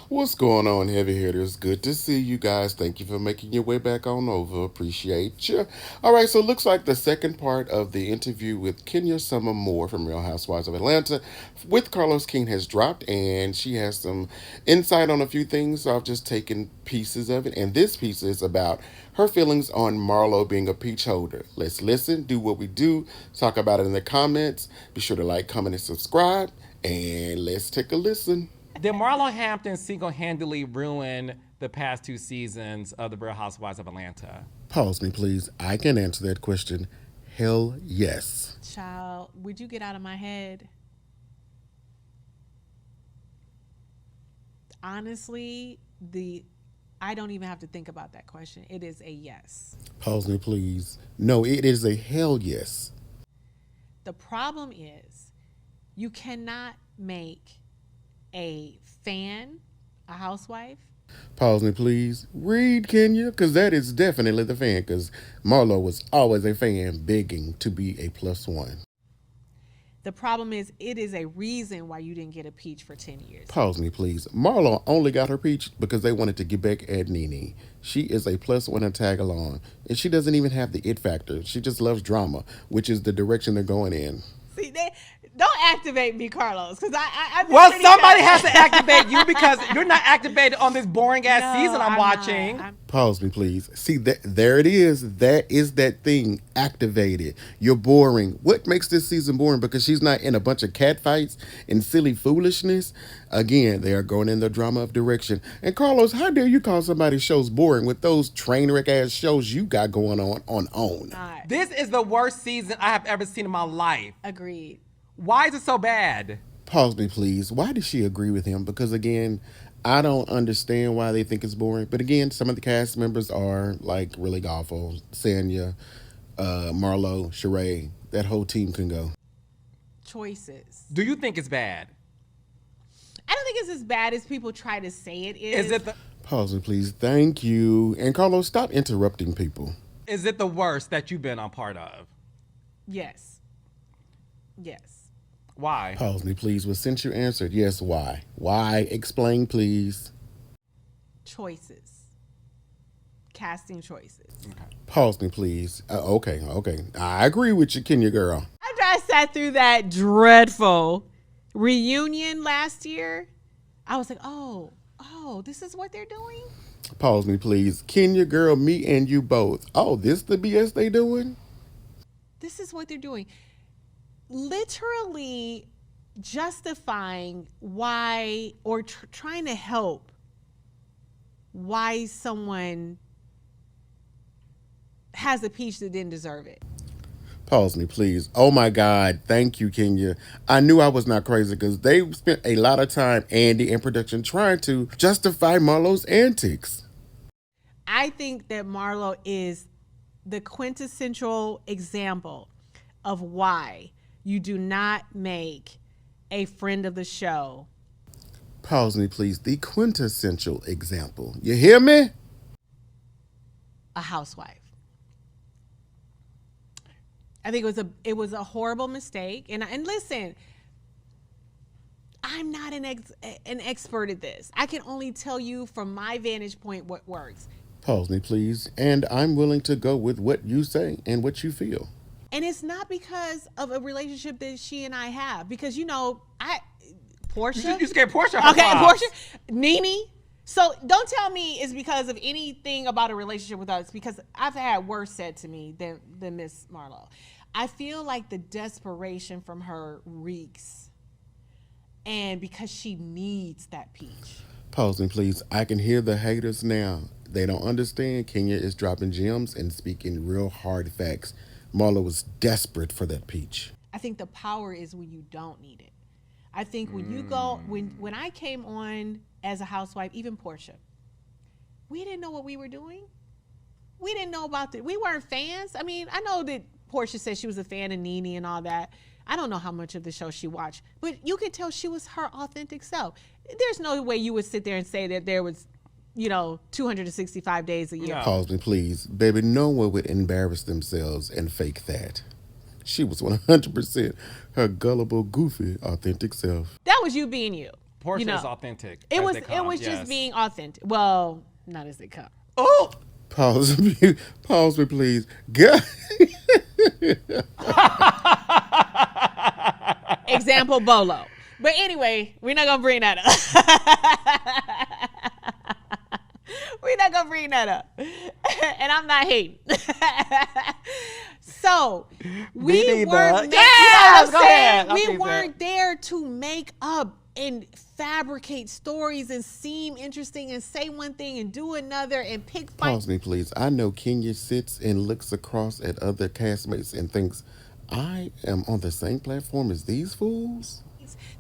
What's going on, heavy hitters? Good to see you guys. Thank you for making your way back on over. Appreciate you. All right, so it looks like the second part of the interview with Kenya Summer Moore from Real Housewives of Atlanta with Carlos King has dropped, and she has some insight on a few things. So I've just taken pieces of it, and this piece is about her feelings on Marlo being a peach holder. Let's listen, do what we do, talk about it in the comments. Be sure to like, comment, and subscribe, and let's take a listen. Did Marlo Hampton single-handedly ruin the past two seasons of The Real Housewives of Atlanta? Pause me, please. I can answer that question. Hell yes. Child, would you get out of my head? Honestly, I don't even have to think about that question. It is a yes. Pause me, please. No, it is a hell yes. The problem is you cannot make a fan a housewife. Pause me, please. Read, Kenya, because that is definitely the fan, because Marlo was always a fan begging to be a plus one. The problem is it is a reason why you didn't get a peach for 10 years. Pause me, please. Marlo only got her peach because they wanted to get back at Nene. She is a plus one and tag along, and she doesn't even have the it factor. She just loves drama, which is the direction they're going in. See, don't activate me, Carlos, because Well, somebody has to activate you because you're not activated on this boring ass season I'm watching. Pause me, please. See, there it is. That is that thing activated. You're boring. What makes this season boring? Because she's not in a bunch of catfights and silly foolishness. Again, they are going in the drama of direction. And Carlos, how dare you call somebody's shows boring with those train wreck ass shows you got going on OWN? This is the worst season I have ever seen in my life. Agreed. Why is it so bad? Pause me, please. Why did she agree with him? Because again, I don't understand why they think it's boring. But again, some of the cast members are like really awful. Sanya, Marlo, Sheree, that whole team can go. Choices. Do you think it's bad? I don't think it's as bad as people try to say it is. Is it the Pause me, please. Thank you. And Carlos, stop interrupting people. Is it the worst that you've been a part of? Yes. Yes. Why? Pause me, please. Well, since you answered yes, why? Why? Explain, please. Choices. Casting choices. Okay. Pause me, please. Okay. I agree with you, Kenya girl. After I sat through that dreadful reunion last year, I was like, oh, this is what they're doing? Pause me, please. Kenya girl, me and you both. Oh, this the BS they doing? This is what they're doing. Literally justifying why, or trying to help why someone has a peach that didn't deserve it. Pause me, please. Oh my God. Thank you, Kenya. I knew I was not crazy because they spent a lot of time, Andy and production, trying to justify Marlo's antics. I think that Marlo is the quintessential example of why you do not make a friend of the show. Pause me, please. The quintessential example. You hear me? A housewife. I think it was a horrible mistake. And listen, I'm not an expert at this. I can only tell you from my vantage point what works. Pause me, please. And I'm willing to go with what you say and what you feel. And it's not because of a relationship that she and I have. Because, Portia. You scared Portia. Okay, Portia. Nene. So don't tell me it's because of anything about a relationship with us, because I've had worse said to me than Miss Marlo. I feel like the desperation from her reeks. And because she needs that peach. Pause me, please. I can hear the haters now. They don't understand. Kenya is dropping gems and speaking real hard facts. Marlo was desperate for that peach. I think the power is when you don't need it. I think when you go, when I came on as a housewife, even Portia, we didn't know what we were doing. We didn't know about we weren't fans. I mean, I know that Portia said she was a fan of Nene and all that. I don't know how much of the show she watched, but you could tell she was her authentic self. There's no way you would sit there and say that there was 265 days a year. No. Pause me, please. Baby, no one would embarrass themselves and fake that. She was 100% her gullible, goofy, authentic self. That was you being you. Portia you know, is authentic. it as was they come, just yes. being authentic. Well, not as they come. Oh, Pause. Pause me, please. God. Example Bolo. But anyway, we're not gonna bring that up. We're not gonna bring that up. And I'm not hating. So we weren't Yes, go ahead. we Okay, weren't there to make up and fabricate stories and seem interesting and say one thing and do another and pick fights Pause me, please. I know Kenya sits and looks across at other castmates and thinks, I am on the same platform as these fools.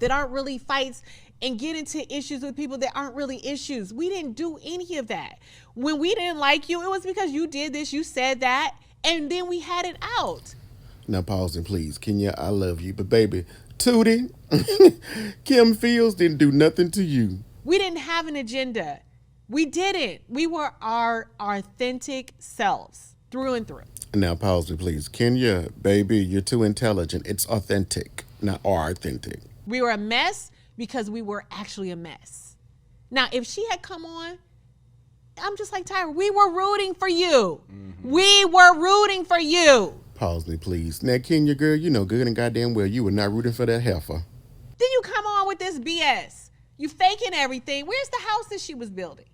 that aren't really fights and get into issues with people that aren't really issues. We didn't do any of that. When we didn't like you, it was because you did this, you said that, and then we had it out. Now, pause and please. Kenya, I love you. But, baby, Tootie, Kim Fields didn't do nothing to you. We didn't have an agenda. We didn't. We were our authentic selves through and through. Now, pause me, please. Kenya, baby, you're too intelligent. It's authentic, not authentic. We were a mess because we were actually a mess. Now, if she had come on, I'm just like Tyra, we were rooting for you. Mm-hmm. We were rooting for you. Pause me, please. Now, Kenya, girl, you know good and goddamn well you were not rooting for that heifer. Then you come on with this BS. You faking everything. Where's the house that she was building?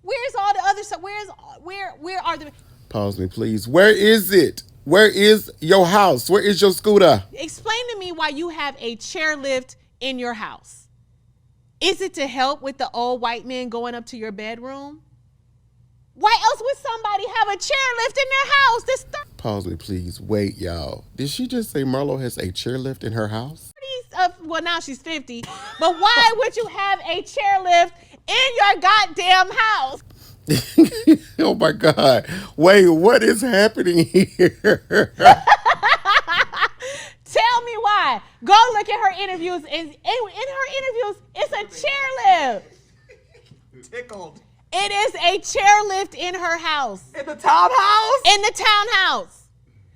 Where's all the other stuff? Where are the... Pause me, please. Where is it? Where is your house? Where is your scooter? Explain to me why you have a chairlift in your house. Is it to help with the old white men going up to your bedroom? Why else would somebody have a chairlift in their house? Pause me, please. Wait, y'all. Did she just say Marlo has a chairlift in her house? Well, now she's 50. But why would you have a chairlift in your goddamn house? Oh my God. Wait, what is happening here? Tell me why. Go look at her interviews. In her interviews, it's a chairlift. tickled. It is a chairlift in her house. In the townhouse? In the townhouse.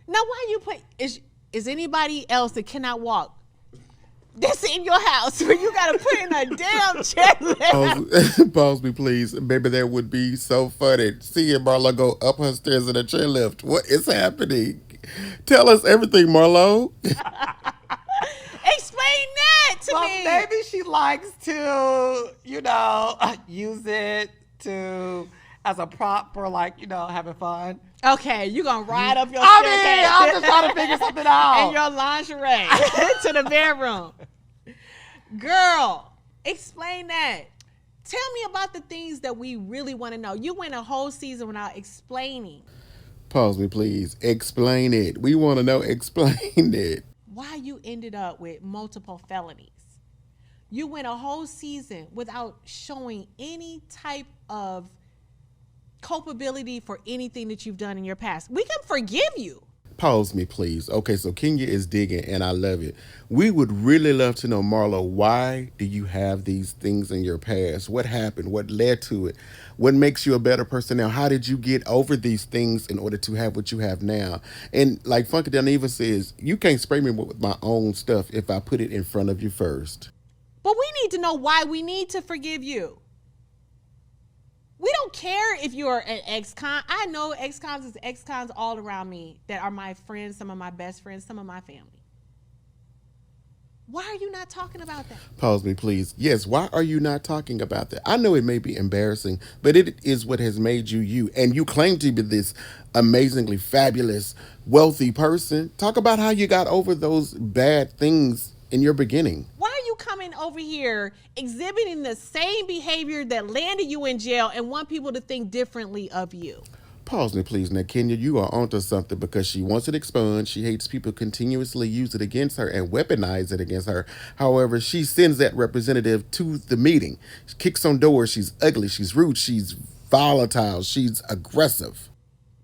Now, why you put... Is anybody else that cannot walk that's in your house where you got to put in a damn chairlift? Pause me, please. Baby, that would be so funny. Seeing Marlo go up her stairs in a chairlift. What is happening? Tell us everything, Marlo. Explain that to me. Maybe she likes to, use it as a prop for having fun. Okay, you gonna ride up your staircase. I'm just trying to figure something out. In your lingerie to the bedroom. Girl, explain that. Tell me about the things that we really want to know. You went a whole season without explaining. Pause me, please. Explain it. We want to know. Explain it. Why you ended up with multiple felonies. You went a whole season without showing any type of culpability for anything that you've done in your past. We can forgive you. Pause me, please. Okay, so Kenya is digging, and I love it. We would really love to know, Marlo, why do you have these things in your past? What happened? What led to it? What makes you a better person now? How did you get over these things in order to have what you have now? And like Funky Dineva says, you can't spray me with my own stuff if I put it in front of you first. But we need to know why we need to forgive you. We don't care if you're an ex-con. I know ex-cons is ex-cons all around me that are my friends, some of my best friends, some of my family. Why are you not talking about that? Pause me, please. Yes, why are you not talking about that? I know it may be embarrassing, but it is what has made you you. And you claim to be this amazingly fabulous, wealthy person. Talk about how you got over those bad things in your beginning. Why are you coming over here exhibiting the same behavior that landed you in jail and want people to think differently of you? Pause me, please. Now, Kenya, you are onto something because she wants it expunged. She hates people continuously use it against her and weaponize it against her. However, she sends that representative to the meeting. She kicks on doors. She's ugly. She's rude. She's volatile. She's aggressive.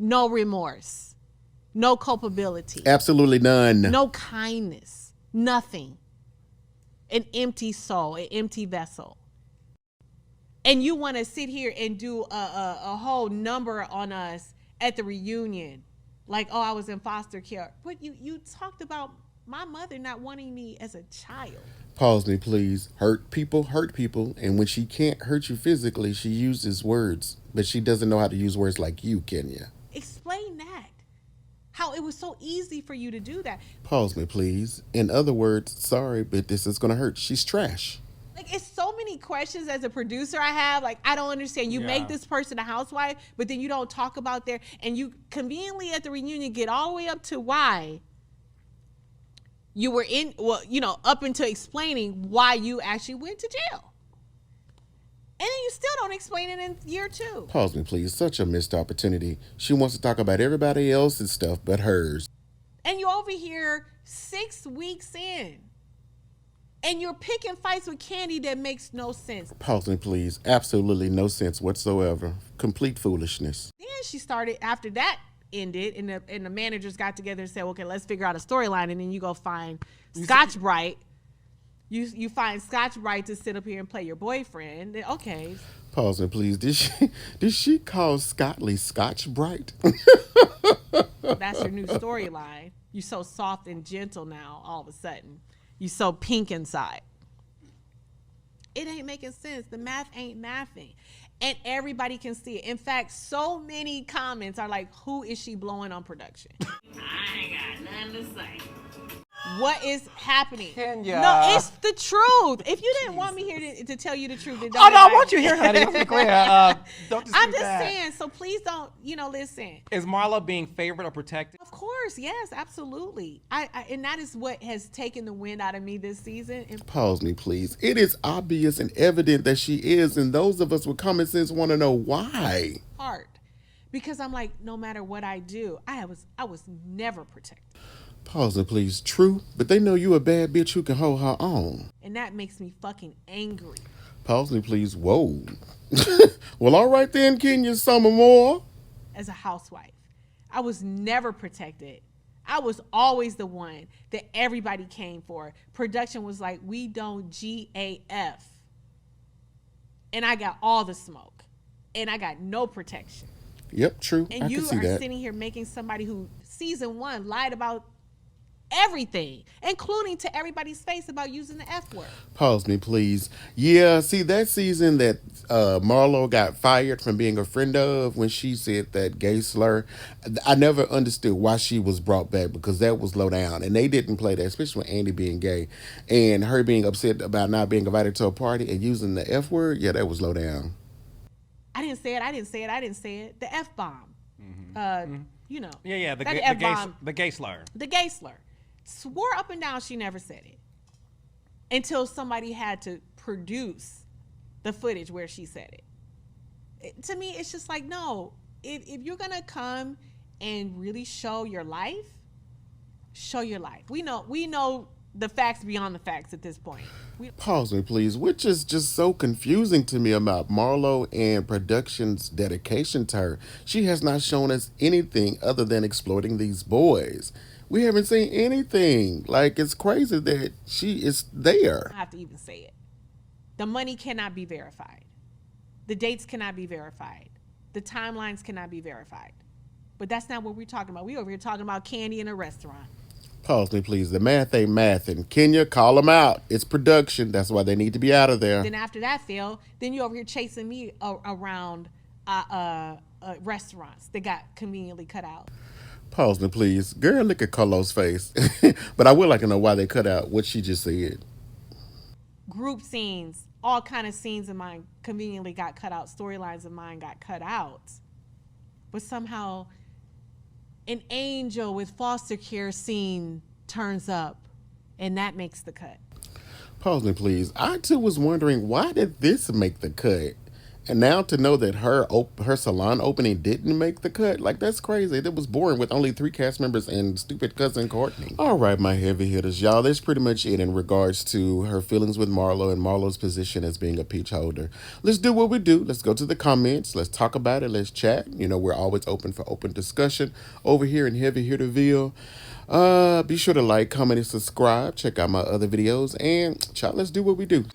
No remorse. No culpability. Absolutely none. No kindness. Nothing. An empty soul, an empty vessel. And you want to sit here and do a whole number on us at the reunion. Like, oh, I was in foster care. But you talked about my mother not wanting me as a child. Pause me, please. Hurt people. And when she can't hurt you physically, she uses words. But she doesn't know how to use words like you, Kenya. Explain that. How it was so easy for you to do that. Pause me, please. In other words, sorry, but this is gonna hurt. She's trash. Like, it's so many questions as a producer I have. Like, I don't understand. You make this person a housewife, but then you don't talk about their, and you conveniently at the reunion get all the way up to why you were in, well, up into explaining why you actually went to jail. And then you still don't explain it in year 2. Pause me, please. Such a missed opportunity. She wants to talk about everybody else's stuff but hers. And you're over here 6 weeks in. And you're picking fights with Candy that makes no sense. Pause me, please. Absolutely no sense whatsoever. Complete foolishness. Then she started, after that ended, and the managers got together and said, okay, let's figure out a storyline. And then you go find Scotch Bright. You find Scotch Bright to sit up here and play your boyfriend. Okay. Pause me, please. Did she call Scottley Scotch Bright? That's your new storyline. You're so soft and gentle now, all of a sudden. You so pink inside. It ain't making sense. The math ain't mathing. And everybody can see it. In fact, so many comments are like, who is she blowing on production? I ain't got nothing to say. What is happening? Kenya. No, it's the truth. If you didn't want me here to tell you the truth, then don't. Oh no, I invite want you me. here, honey. Let's be clear. Don't dispute I'm just that. saying. So please don't. Listen. Is Marlo being favored or protected? Of course, yes, absolutely. I and that is what has taken the wind out of me this season. And Pause me, please. It is obvious and evident that she is, and those of us with common sense want to know why. part, because I'm like, no matter what I do, I was never protected. Pause me, please. True, but they know you a bad bitch who can hold her own. And that makes me fucking angry. Pause me, please. Whoa. Well, all right then, Kenya Summer Moore. As a housewife, I was never protected. I was always the one that everybody came for. Production was like, we don't GAF. And I got all the smoke. And I got no protection. Yep, true. And I you can see are that. sitting here making somebody who season 1 lied about everything, including to everybody's face about using the F word. Pause me, please. Yeah, see, that season that Marlo got fired from being a friend of when she said that gay slur, I never understood why she was brought back, because that was low down. And they didn't play that, especially with Andy being gay. And her being upset about not being invited to a party and using the F word, yeah, that was low down. I didn't say it. The F bomb. Yeah, the F-bomb. the gay slur. The gay slur. Swore up and down she never said it until somebody had to produce the footage where she said it. To me, it's just like, no, if you're going to come and really show your life, show your life. We know the facts beyond the facts at this point. Pause me, please. Which is just so confusing to me about Marlo and production's dedication to her. She has not shown us anything other than exploiting these boys. We haven't seen anything. Like, it's crazy that she is there. I have to even say it. The money cannot be verified. The dates cannot be verified. The timelines cannot be verified. But that's not what we're talking about. We over here talking about candy in a restaurant. Pause me, please. The math ain't mathing. Kenya, call them out. It's production. That's why they need to be out of there. Then after that, Phil, then you over here chasing me around restaurants that got conveniently cut out. Pause me, please. Girl, look at Carlos' face. But I would like to know why they cut out what she just said. Group scenes, all kind of scenes of mine conveniently got cut out. Storylines of mine got cut out. But somehow an angel with foster care scene turns up, and that makes the cut. Pause me, please. I too was wondering, why did this make the cut? And now to know that her salon opening didn't make the cut, like, that's crazy. That was boring with only 3 cast members and stupid cousin Courtney. All right, my heavy hitters, y'all. That's pretty much it in regards to her feelings with Marlo and Marlo's position as being a peach holder. Let's do what we do. Let's go to the comments. Let's talk about it. Let's chat. You know, we're always open for open discussion over here in Heavy Hitterville. Be sure to like, comment, and subscribe. Check out my other videos. And, child, let's do what we do.